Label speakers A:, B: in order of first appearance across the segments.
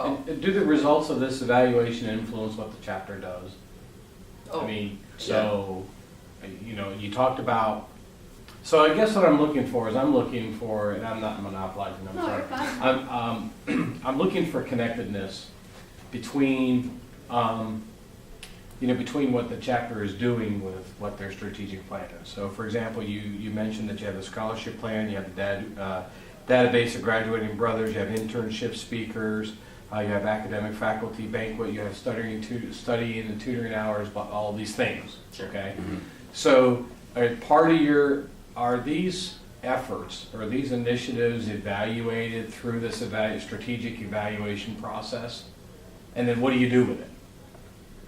A: Oh.
B: Do the results of this evaluation influence what the chapter does?
A: Oh.
B: I mean, so, you know, you talked about, so I guess what I'm looking for is and I'm not monopolizing, I'm
C: No,
B: sorry.
C: you're fine.
B: I'm looking for connectedness between, between what the chapter is doing with what their strategic plan is. So for example, you mentioned that you have the scholarship plan, you have the database of graduating brothers, you have internship speakers, you have academic faculty banquet, you have studying and tutoring hours, but all these things, okay?
D: Mm-hmm.
B: So are these efforts or these initiatives evaluated through this strategic evaluation process? And then what do you do with it?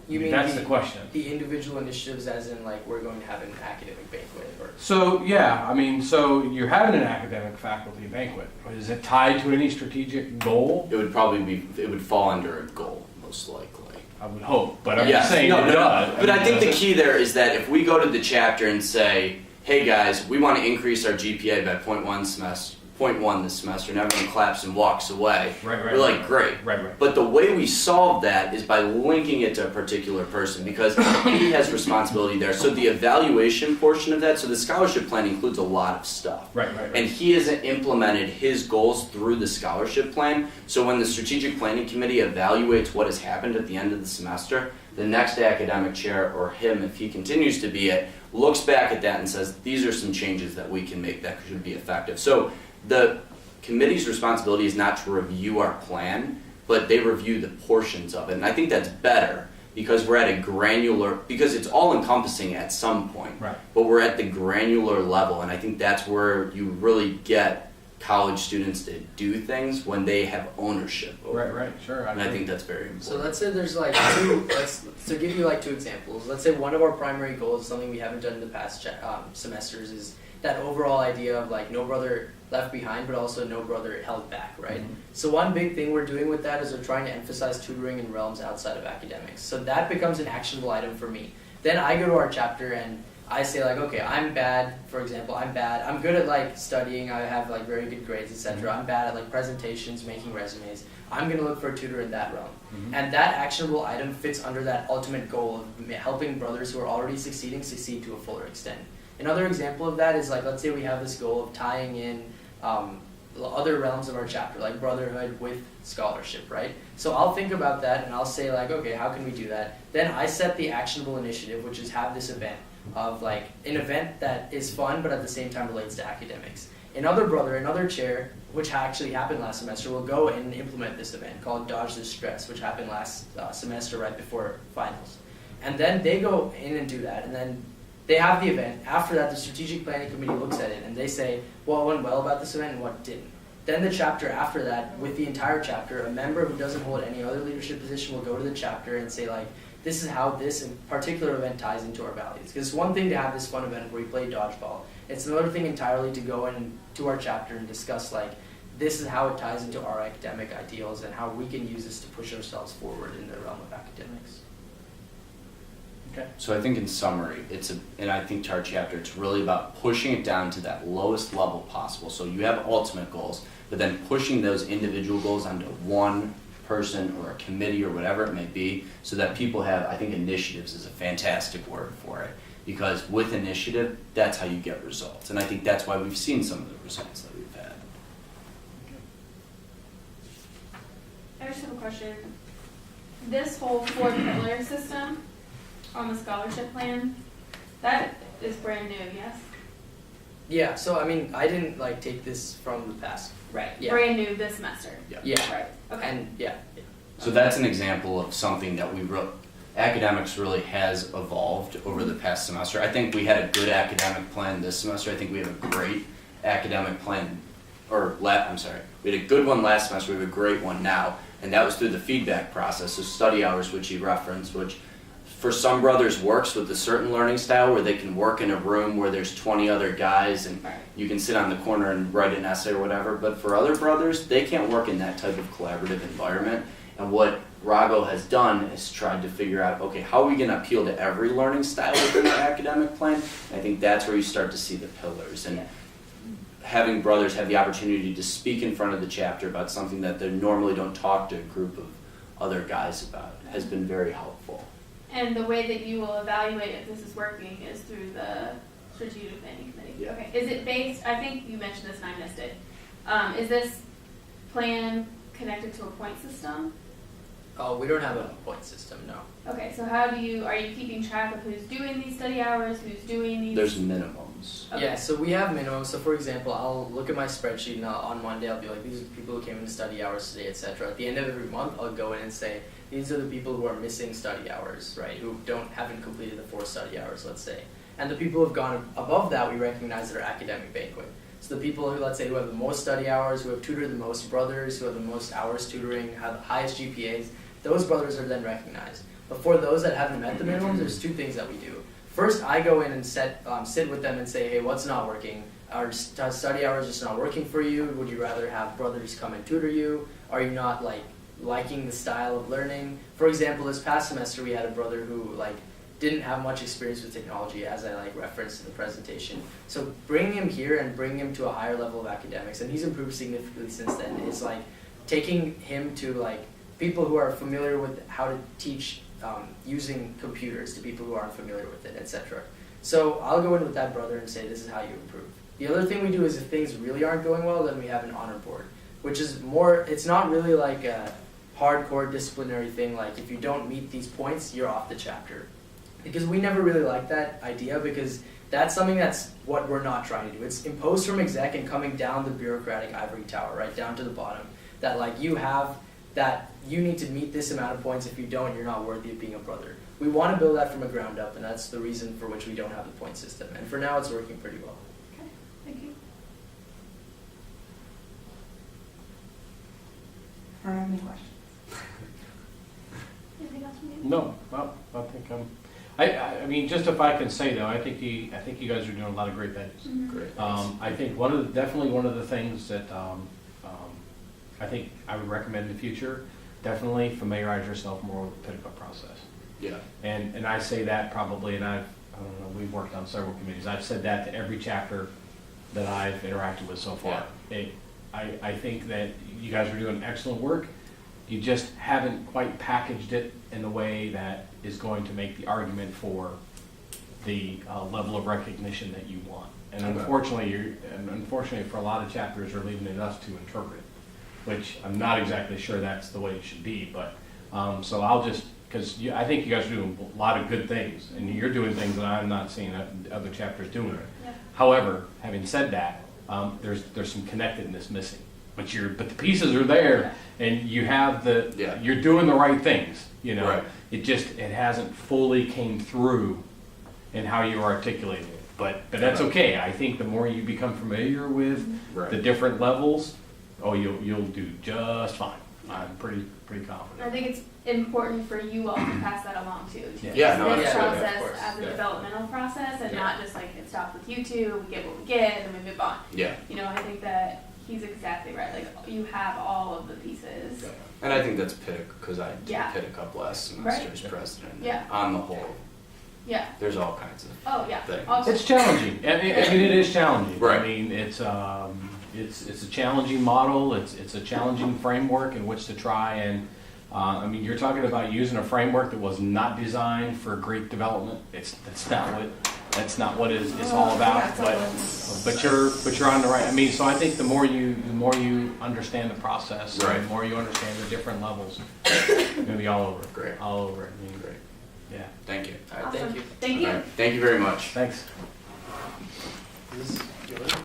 A: You mean
B: That's the question.
A: The individual initiatives, as in like we're going to have an academic banquet, or
B: So yeah, I mean, so you're having an academic faculty banquet. Is it tied to any strategic goal?
D: It would fall under a goal, most likely.
B: I would hope, but I'm
D: Yes.
B: just saying
D: No,
B: it
D: no,
B: does.
D: But I think the key there is that if we go to the chapter and say, hey guys, we want to increase our GPA by 0.1 this semester, and everyone claps and walks away.
B: Right,
D: We're like, great.
B: Right.
D: But the way we solve that is by linking it to a particular person, because he has responsibility there. So the evaluation portion of that, so the scholarship plan includes a lot of stuff.
B: Right.
D: And he hasn't implemented his goals through the scholarship plan. So when the strategic planning committee evaluates what has happened at the end of the semester, the next academic chair, or him if he continues to be it, looks back at that and says, these are some changes that we can make that should be effective. So the committee's responsibility is not to review our plan, but they review the portions of it. And I think that's better because we're at a granular, because it's all encompassing at some point.
B: Right.
D: But we're at the granular level, and I think that's where you really get college students to do things when they have ownership over it.
B: Right, sure.
D: And I think that's very important.
A: so let's say there's like to give you like two examples. Let's say one of our primary goals, something we haven't done in the past semesters, is that overall idea of like no brother left behind, but also no brother held back, right?
B: Mhm.
A: So one big thing we're doing with that is we're trying to emphasize tutoring in realms outside of academics. So that becomes an actionable item for me. Then I go to our chapter and I say like, okay, I'm bad, for example, I'm good at like studying, I have like very good grades, etc. I'm bad at like presentations, making resumes. I'm gonna look for a tutor in that realm.
B: Mhm.
A: And that actionable item fits under that ultimate goal of helping brothers who are already succeeding succeed to a fuller extent. Another example of that is like, let's say we have this goal of tying in other realms of our chapter, like brotherhood with scholarship, right? So I'll think about that and I'll say like, okay, how can we do that? Then I set the actionable initiative, which is have this event of like an event that is fun but at the same time relates to academics. Another chair, which actually happened last semester, will go and implement this event called Dodge the Stress, which happened last semester right before finals. And then they go in and do that, and then they have the event. After that, the strategic planning committee looks at it and they say what went well about this event and what didn't. Then the chapter after that, with the entire chapter, a member who doesn't hold any other leadership position will go to the chapter and say like, this is how this particular event ties into our values. Because it's one thing to have this fun event where we play dodgeball. It's another thing entirely to go into our chapter and discuss like, this is how it ties into our academic ideals and how we can use this to push ourselves forward in the realm of academics.
B: Okay.
D: So I think in summary, and I think to our chapter, it's really about pushing it down to that lowest level possible. So you have ultimate goals, but then pushing those individual goals onto one person or a committee or whatever it may be, so that people have, I think initiatives is a fantastic word for it. Because with initiative, that's how you get results. And I think that's why we've seen some of the results that we've had.
C: I just have a question. This whole 4-pillar system on the scholarship plan, that is brand new, yes?
A: Yeah, so I mean, I didn't like take this from the past.
C: Right.
A: Yeah.
C: Brand new this semester.
A: Yeah.
C: Right. Okay.
A: And yeah.
D: So that's an example of something that academics really has evolved over the past semester. I think we had a good academic plan this semester. I think we have a great academic plan, we had a good one last semester, we have a great one now, and that was through the feedback process. So study hours, which you referenced, which for some brothers works with a certain learning style where they can work in a room where there's 20 other guys and you can sit on the corner and write an essay or whatever. But for other brothers, they can't work in that type of collaborative environment. And what Rago has done is tried to figure out, okay, how are we going to appeal to every learning style within our academic plan? And I think that's where you start to see the pillars. And having brothers have the opportunity to speak in front of the chapter about something that they normally don't talk to a group of other guys about has been very helpful.
C: And the way that you will evaluate if this is working is through the strategic planning committee.
D: Yeah.
C: Okay. Is it based? I think you mentioned this and I missed it. Is this plan connected to a point system?
A: Oh, we don't have a point system, no.
C: Okay. So how do you? Are you keeping track of who's doing these study hours? Who's doing these?
D: There's minimums.
C: Okay.
A: Yeah, so we have minimums. So for example, I'll look at my spreadsheet and on Monday I'll be like, these are the people who came in to study hours today, etc. At the end of every month, I'll go in and say, these are the people who are missing study hours, right? Who haven't completed the 4 study hours, let's say. And the people who have gone above that, we recognize their academic banquet. So the people who, let's say, who have the most study hours, who have tutored the most brothers, who have the most hours tutoring, have the highest GPAs, those brothers are then recognized. But for those that haven't met the minimums, there's 2 things that we do. First, I go in and sit with them and say, hey, what's not working? Are study hours just not working for you? Would you rather have brothers come and tutor you? Are you not liking the style of learning? For example, this past semester we had a brother who didn't have much experience with technology, as I referenced in the presentation. So bringing him here and bringing him to a higher level of academics, and he's improved significantly since then, is taking him to people who are familiar with how to teach using computers to people who aren't familiar with it, etc. So I'll go in with that brother and say, this is how you improve. The other thing we do is if things really aren't going well, then we have an honor board, which is more, it's not really like a hardcore disciplinary thing, like if you don't meet these points, you're off the chapter. Because we never really like that idea, because that's something that's what we're not trying to do. It's imposed from exec and coming down the bureaucratic ivory tower, right down to the bottom, that you need to meet this amount of points. If you don't, you're not worthy of being a brother. We want to build that from the ground up, and that's the reason for which we don't have the point system. And for now, it's working pretty well.
C: Okay. Thank you.
E: I don't have any questions.
C: Anything else from you?
B: No, well, I think I mean, just if I can say though, I think you guys are doing a lot of great things.
C: Mhm.
D: Great.
B: I think definitely one of the things that I think I would recommend in the future, definitely familiarize yourself more with the pickup process.
D: Yeah.
B: And I say that probably, and I don't know, we've worked on several committees. I've said that to every chapter that I've interacted with so far. I think that you guys are doing excellent work. You just haven't quite packaged it in the way that is going to make the argument for the level of recognition that you want. And unfortunately for a lot of chapters, you're leaving it us to interpret it, which I'm not exactly sure that's the way it should be. But so I'll just, because I think you guys are doing a lot of good things, and you're doing things that I'm not seeing other chapters doing.
C: Yeah.
B: However, having said that, there's some connectedness missing. But the pieces are there, and you have you're doing the right things. You know,
D: Right.
B: it hasn't fully came through in how you articulate it. But that's okay. I think the more you become familiar with
D: Right.
B: the different levels, you'll do just fine. I'm pretty
C: I
B: confident.
C: think it's important for you all to pass that along too. To
D: Yeah, no,
C: this
D: absolutely,
C: process
A: of course.
C: as a
D: Yeah.
C: developmental process, and
D: Yeah.
C: not just it stops with you two. We get what we get, and we move on.
D: Yeah.
C: I think that he's exactly right. You have all of the pieces.
D: And I think that's Pittock, because I did
C: Yeah.
D: Pittock last semester
C: Right.
D: as president.
C: Yeah.
D: On the whole,
C: Yeah.
D: there's all kinds of
C: Oh yeah.
D: things.
C: Awesome.
B: It's challenging. I mean, it is challenging.
D: Right.
B: I mean, it's a challenging model. It's a challenging framework in which to try and. I mean, you're talking about using a framework that was not designed for Greek development. That's not what it's all about. But you're on the right. I mean, so I think the more you understand the process,
D: Right.
B: the more you understand the different levels, you're gonna be all over it.
D: Great.
B: All over it. I mean,
D: Great.
B: yeah.
D: Thank you.
A: All right,
C: Awesome.
A: thank you.
C: Thank you.
D: All right. Thank you very much.
B: Thanks.
A: Is this yours?